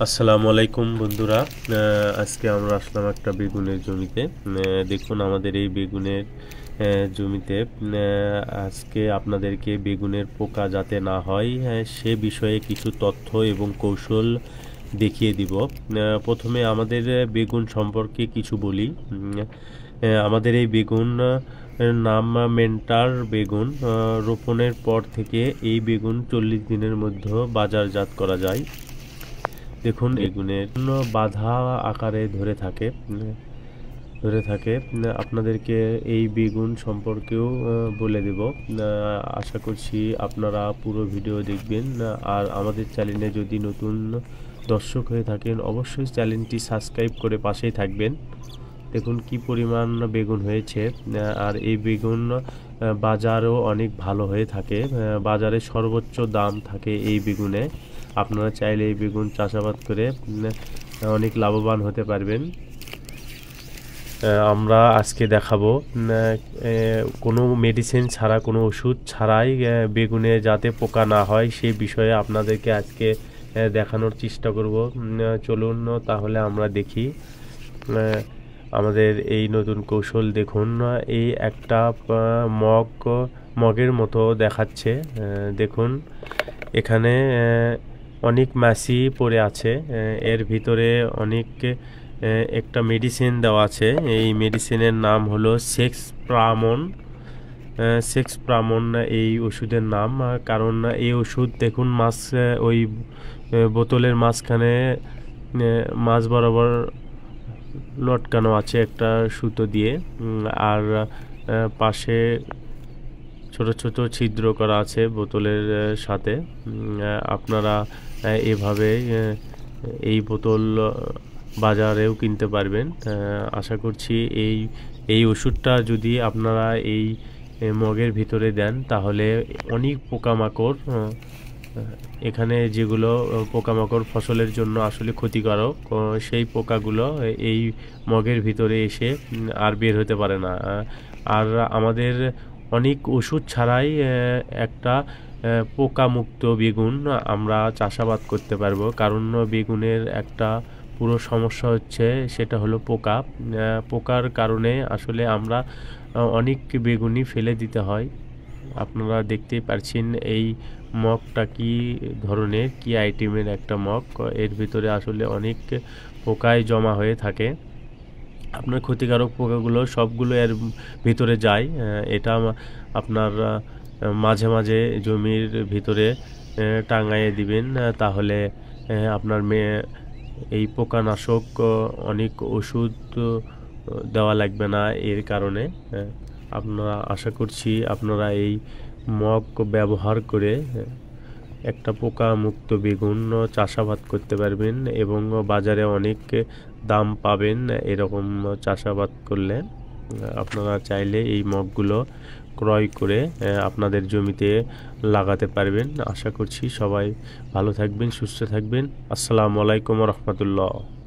আসসালামু আলাইকুম বন্ধুরা। আজকে আমরা আসলাম একটা বেগুনের জমিতে। দেখুন আমাদের এই বেগুনের জমিতে আজকে আপনাদেরকে বেগুনের পোকা যাতে না হয় সে বিষয়ে কিছু তথ্য এবং কৌশল দেখিয়ে দিব। প্রথমে আমাদের বেগুন সম্পর্কে কিছু বলি। আমাদের এই বেগুন এর নাম মেন্টার বেগুন। রোপণের পর থেকে এই বেগুন 40 দিনের মধ্যে বাজারজাত করা যায়। দেখুন বেগুনের বাঁধা আকারে ধরে থাকে। আপনাদেরকে এই বেগুন সম্পর্কেও বলে দেব। আশা করছি আপনারা পুরো ভিডিও দেখবেন। আর আমাদের চ্যানেলে যদি নতুন দর্শক হয়ে থাকেন অবশ্যই চ্যানেলটি সাবস্ক্রাইব করে পাশেই থাকবেন। দেখুন কি পরিমাণ বেগুন হয়েছে। আর এই বেগুন বাজারও অনেক ভালো হয়ে থাকে। বাজারে সর্বোচ্চ দাম থাকে এই বেগুনে। আপনারা চাইলে এই বেগুন চাষাবাদ করে অনেক লাভবান হতে পারবেন। আমরা আজকে দেখাবো কোনো মেডিসিন ছাড়া, কোনো ওষুধ ছাড়াই বেগুনে যাতে পোকা না হয় সেই বিষয়ে আপনাদেরকে আজকে দেখানোর চেষ্টা করব। চলুন তাহলে আমরা দেখি আমাদের এই নতুন কৌশল। দেখুন এই একটা মগের মতো দেখাচ্ছে। দেখুন এখানে অনেক মাছি পড়ে আছে। এর ভিতরে অনেক একটা মেডিসিন দেওয়া আছে। এই মেডিসিনের নাম হলো সেক্সপ্রামন এই ওষুধের নাম। কারণ এই ওষুধ দেখুন ওই বোতলের মাঝখানে মাছ বরাবর লটকানো আছে একটা সুতো দিয়ে। আর পাশে ছোট ছোট ছিদ্র করা আছে বোতলের সাথে। আপনারা এভাবে এই বোতল বাজারেও কিনতে পারবেন। আশা করছি এই ওষুধটা যদি আপনারা এই মগের ভিতরে দেন তাহলে অনেক পোকামাকড়, এখানে যেগুলো পোকামাকড় ফসলের জন্য আসলে ক্ষতিকারক, সেই পোকাগুলো এই মগের ভিতরে এসে আর বের হতে পারে না। আর আমাদের অনেক ওষুধ ছাড়াই একটা পোকামুক্ত বেগুন আমরা চাষাবাদ করতে পারবো। কারণ বেগুনের একটা পুরো সমস্যা হচ্ছে সেটা হলো পোকার কারণে আসলে আমরা অনেক বেগুনই ফেলে দিতে হয়। আপনারা দেখতেই পারছেন এই মগটা কি ধরনের, কি আইটেমের একটা মগ। এর ভিতরে আসলে অনেক পোকায় জমা হয়ে থাকে। আপনার ক্ষতিকারক পোকাগুলো সবগুলো এর ভিতরে যায়। এটা আপনার মাঝে মাঝে জমির ভিতরে টাঙাইয়ে দিবেন। তাহলে আপনার এই পোকানাশক অনেক ওষুধ দেওয়া লাগবে না এর কারণে। আপনারা আশা করছি আপনারা এই মগ ব্যবহার করে একটা পোকামুক্ত বেগুন চাষাবাদ করতে পারবেন এবং বাজারে অনেক দাম পাবেন এরকম চাষাবাদ করলে। আপনারা চাইলে এই মগগুলো ক্রয় করে আপনাদের জমিতে লাগাতে পারবেন। আশা করছি সবাই ভালো থাকবেন, সুস্থ থাকবেন। আসসালামু আলাইকুম রহমতুল্লাহ।